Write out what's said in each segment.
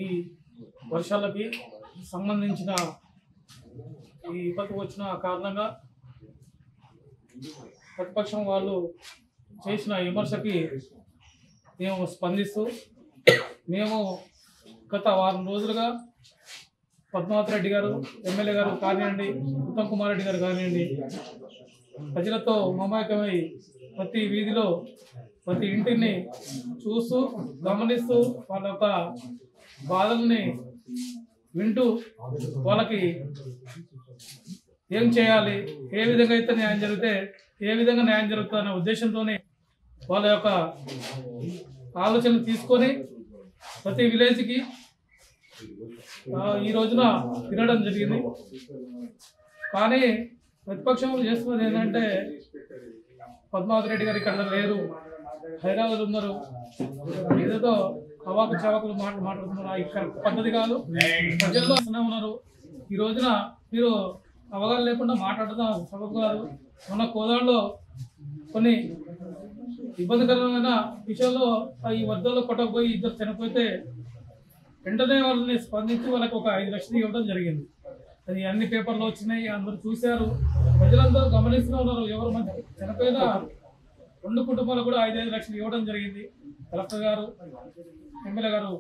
ఈ వర్షాలకి సంబంధించిన ఈ విపత్తు వచ్చిన కారణంగా ప్రతిపక్షం వాళ్ళు చేసిన విమర్శకి మేము స్పందిస్తూ మేము గత వారం రోజులుగా పద్మావతి రెడ్డి గారు ఎమ్మెల్యే గారు కానివ్వండి, ఉత్తమ్ కుమార్ రెడ్డి గారు కానివ్వండి, ప్రజలతో మమేకమై ప్రతి వీధిలో ప్రతి ఇంటిని చూస్తూ గమనిస్తూ వాళ్ళ యొక్క బాధల్ని వింటూ వాళ్ళకి ఏం చేయాలి, ఏ విధంగా అయితే న్యాయం జరిగితే ఏ విధంగా న్యాయం జరుగుతుందనే ఉద్దేశంతోనే వాళ్ళ యొక్క ఆలోచనలు తీసుకొని ప్రతి విలేజ్కి ఈ రోజున తినడం జరిగింది. కానీ ప్రతిపక్షంలో చేస్తున్నది ఏంటంటే పద్మావతి రెడ్డి గారు ఇక్కడ లేరు, హైదరాబాద్ ఉన్నారు, ఏదో అవాకు చవాకులు మాట్లాడుతున్నారు. ఇక్కడ పద్ధతి కాదు, ప్రజల్లో ఉన్నారు. ఈ రోజున మీరు అవగాహన లేకుండా మాట్లాడడం సబబు కాదు. మన కోదాడులో కొన్ని ఇబ్బందికరమైన విషయాల్లో ఈ వద్దలో కొట్టకపోయి ఇద్దరు చనిపోతే వెంటనే వాళ్ళని స్పందించి వాళ్ళకి ఒక 5 లక్షలు ఇవ్వడం జరిగింది. అది అన్ని పేపర్లో వచ్చినాయి, అందరూ చూశారు, ప్రజలందరూ గమనిస్తూ ఉన్నారు. ఎవరు మంచి చనిపోయిన 2 కుటుంబాలకు కూడా 5 లక్షలు ఇవ్వడం జరిగింది. కలెక్టర్ గారు, ఎమ్మెల్యే గారు,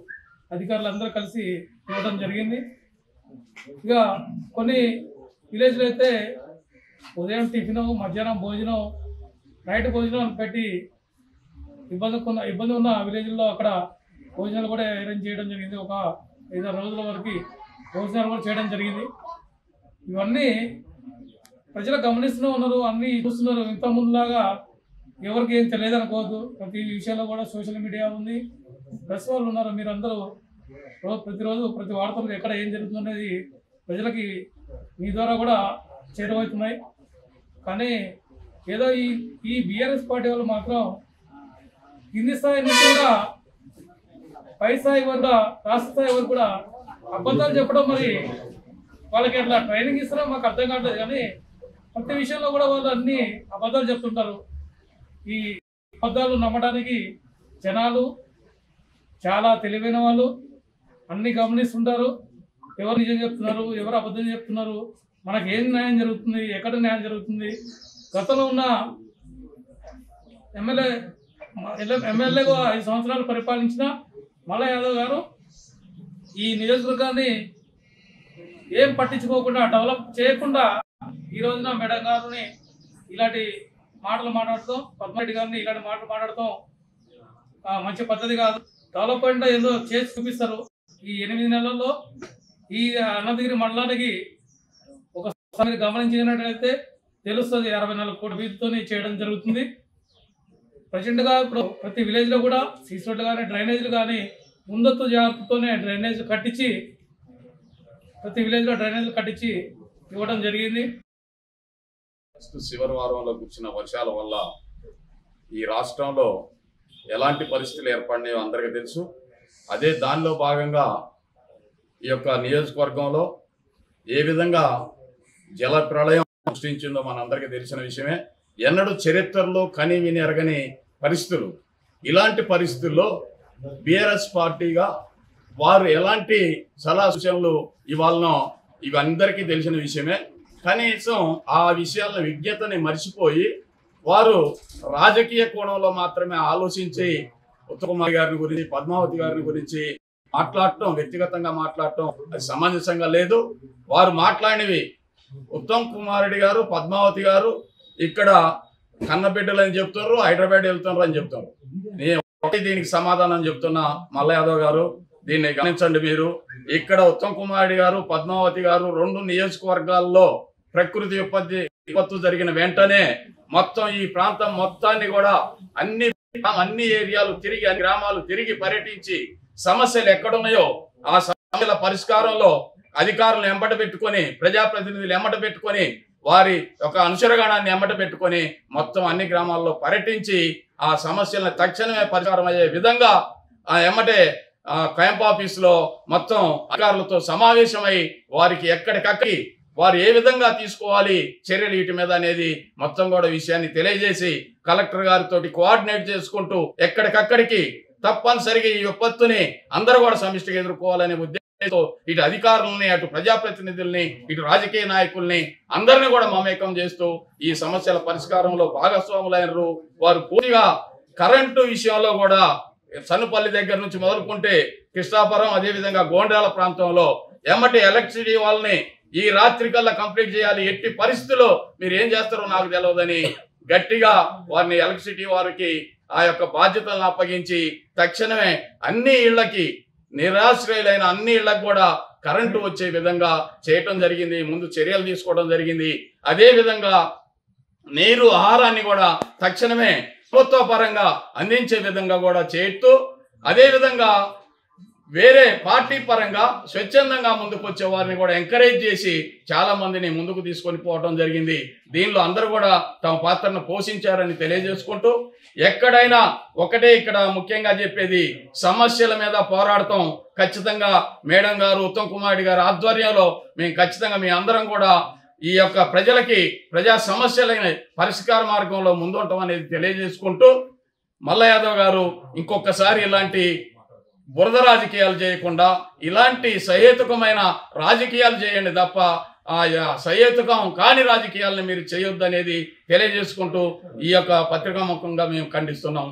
అధికారులు అందరూ కలిసి ఇవ్వడం జరిగింది. ఇక కొన్ని విలేజ్లో అయితే ఉదయం టిఫిన్, మధ్యాహ్నం భోజనం, నైట్ భోజనం పెట్టి ఇబ్బంది ఉన్న విలేజ్లో అక్కడ భోజనాలు కూడా అరేంజ్ చేయడం జరిగింది. ఒక 5-6 రోజుల వరకు భోజనాలు కూడా చేయడం జరిగింది. ఇవన్నీ ప్రజలు గమనిస్తూనే ఉన్నారు, అన్నీ చూస్తున్నారు. ఇంత ముందులాగా ఎవరికి ఏం తెలియదు అనుకోవద్దు. ప్రతి విషయంలో కూడా సోషల్ మీడియా ఉంది, ప్రెస్ వాళ్ళు ఉన్నారు. మీరందరూ ప్రతిరోజు ప్రతి వార్తలు ఎక్కడ ఏం జరుగుతుందనేది ప్రజలకి మీ ద్వారా కూడా చేరువవుతున్నాయి. కానీ ఏదో ఈ బీఆర్ఎస్ పార్టీ వాళ్ళు మాత్రం కింది స్థాయి నుంచి కూడా పై స్థాయి వరకు, రాష్ట్ర స్థాయి వరకు కూడా అబద్ధాలు చెప్పడం, మరి వాళ్ళకి ఎట్లా ట్రైనింగ్ ఇస్తారో మాకు అర్థం కావట్లేదు. కానీ ప్రతి విషయంలో కూడా వాళ్ళు అన్ని అబద్ధాలు చెప్తుంటారు. ఈ అబద్ధాలు నమ్మడానికి జనాలు చాలా తెలివైన వాళ్ళు, అన్ని గమనిస్తుంటారు. ఎవరు నిజం చెప్తున్నారు, ఎవరు అబద్ధం చెప్తున్నారు, మనకి ఏం న్యాయం జరుగుతుంది, ఎక్కడ న్యాయం జరుగుతుంది. గతంలో ఉన్న ఎమ్మెల్యేగా 5 సంవత్సరాలు పరిపాలించిన మల్లా యాదవ్ గారు ఈ నియోజకవర్గాన్ని ఏం పట్టించుకోకుండా, డెవలప్ చేయకుండా ఈ రోజున మేడం గారిని ఇలాంటి మాటలు మాట్లాడతాం, పద్మారెడ్డి గారిని ఇలాంటి మాటలు మాట్లాడతాం మంచి పద్ధతి కాదు. డెవలప్మెంట్ ఏదో చేసి చూపిస్తారు. ఈ 8 నెలల్లో ఈ అనంతగిరి మండలానికి ఒకసారి గమనించినట్లయితే తెలుస్తుంది. 64 కోట్ల వీధితో చేయడం జరుగుతుంది. ప్రజెంట్గా ఇప్పుడు ప్రతి విలేజ్లో కూడా సీసీ రోడ్లు కానీ, డ్రైనేజీలు కానీ ముందస్తు జాగ్రత్తతోనే డ్రైనేజ్ కట్టించి ప్రతి విలేజ్లో డ్రైనేజీలు కట్టించి ఇవ్వడం జరిగింది. చివరి వారంలో కురిసిన వర్షాల వల్ల ఈ రాష్ట్రంలో ఎలాంటి పరిస్థితులు ఏర్పడినాయో అందరికీ తెలుసు. అదే దానిలో భాగంగా ఈ యొక్క నియోజకవర్గంలో ఏ విధంగా జల ప్రళయం సృష్టించిందో మనందరికీ తెలిసిన విషయమే. ఎన్నడూ చరిత్రలో కని విని ఎరగని పరిస్థితులు. ఇలాంటి పరిస్థితుల్లో బీఆర్ఎస్ పార్టీగా వారు ఎలాంటి సలహా సూచనలు ఇవ్వాలనో ఇవి అందరికీ తెలిసిన విషయమే. కనీసం ఆ విషయాల విజ్ఞతని మర్చిపోయి వారు రాజకీయ కోణంలో మాత్రమే ఆలోచించి ఉత్తమ్ కుమార్ గారిని గురించి, పద్మావతి గారిని గురించి మాట్లాడటం, వ్యక్తిగతంగా మాట్లాడటం అది సమంజసంగా లేదు. వారు మాట్లాడినవి ఉత్తమ్ కుమార్ రెడ్డి గారు, పద్మావతి గారు ఇక్కడ కన్నబిడ్డలు అని చెప్తున్నారు, హైదరాబాద్ వెళ్తున్నారు అని చెప్తున్నారు. నేను దీనికి సమాధానం చెప్తున్నా, మల్లా యాదవ్ గారు దీన్ని గమనించండి. మీరు ఇక్కడ ఉత్తమ్ కుమార్ రెడ్డి గారు, పద్మావతి గారు 2 నియోజకవర్గాల్లో ప్రకృతి విపత్తు జరిగిన వెంటనే మొత్తం ఈ ప్రాంతం మొత్తాన్ని కూడా అన్ని ఏరియాలు తిరిగి, అన్ని గ్రామాలు తిరిగి పర్యటించి సమస్యలు ఎక్కడున్నాయో ఆ సమస్యల పరిష్కారంలో అధికారులను ఎంబట పెట్టుకొని, ప్రజాప్రతినిధులు ఎంబట పెట్టుకొని, వారి ఒక అనుచరగణాన్ని ఎంబట పెట్టుకొని మొత్తం అన్ని గ్రామాల్లో పర్యటించి ఆ సమస్యలను తక్షణమే పరిష్కారం అయ్యే విధంగా ఎమ్మటే క్యాంప్ ఆఫీసులో మొత్తం అధికారులతో సమావేశమై వారికి ఎక్కడికక్కడి వారు ఏ విధంగా తీసుకోవాలి చర్యలు వీటి మీద అనేది మొత్తం కూడా విషయాన్ని తెలియజేసి కలెక్టర్ గారితో కోఆర్డినేట్ చేసుకుంటూ ఎక్కడికక్కడికి తప్పనిసరిగా ఈ విపత్తుని అందరూ కూడా సమిష్టిగా ఎదుర్కోవాలనే ఉద్దేశంతో ఇటు అధికారులని, అటు ప్రజాప్రతినిధుల్ని, ఇటు రాజకీయ నాయకుల్ని అందరినీ కూడా మమేకం చేస్తూ ఈ సమస్యల పరిష్కారంలో భాగస్వాములైనరు. వారు పూర్తిగా కరెంటు విషయంలో కూడా సన్నుపల్లి దగ్గర నుంచి మొదలుకుంటే కృష్ణాపురం, అదేవిధంగా గోండ్రాల ప్రాంతంలో ఎమ్మటి ఎలక్ట్రిసిటీ వాళ్ళని ఈ రాత్రి కల్లా కంప్లీట్ చేయాలి, ఎట్టి పరిస్థితుల్లో మీరు ఏం చేస్తారో నాకు తెలియదని గట్టిగా వారిని ఎలక్ట్రిసిటీ వారికి ఆ యొక్క బాధ్యతలను అప్పగించి తక్షణమే అన్ని ఇళ్లకి, నిరాశ్రయులైన అన్ని ఇళ్లకు కూడా కరెంటు వచ్చే విధంగా చేయటం జరిగింది. ముందు చర్యలు తీసుకోవడం జరిగింది. అదే విధంగా నీరు, ఆహారాన్ని కూడా తక్షణమే ప్రభుత్వ పరంగా అందించే విధంగా కూడా చేస్తూ, అదేవిధంగా వేరే పార్టీ పరంగా స్వచ్ఛందంగా ముందుకు వచ్చే వారిని కూడా ఎంకరేజ్ చేసి చాలా మందిని ముందుకు తీసుకొని పోవడం జరిగింది. దీనిలో అందరూ కూడా తమ పాత్రను పోషించారని తెలియజేసుకుంటూ, ఎక్కడైనా ఒకటే ఇక్కడ ముఖ్యంగా చెప్పేది, సమస్యల మీద పోరాడతాం ఖచ్చితంగా మేడం గారు, ఉత్తమ్ కుమార్ రెడ్డి గారు ఆధ్వర్యంలో మేము ఖచ్చితంగా మీ అందరం కూడా ఈ యొక్క ప్రజలకి ప్రజా సమస్యలని పరిష్కార మార్గంలో ముందుంటాం అనేది తెలియజేసుకుంటూ, మల్ల యాదవ్ గారు ఇంకొకసారి ఇలాంటి బురద రాజకీయాలు చేయకుండా ఇలాంటి సహేతుకమైన రాజకీయాలు చేయండి తప్ప సహేతుకం కాని రాజకీయాలను మీరు చేయొద్దు అనేది తెలియజేసుకుంటూ ఈ యొక్క పత్రికా ముఖంగా మేము ఖండిస్తున్నాం.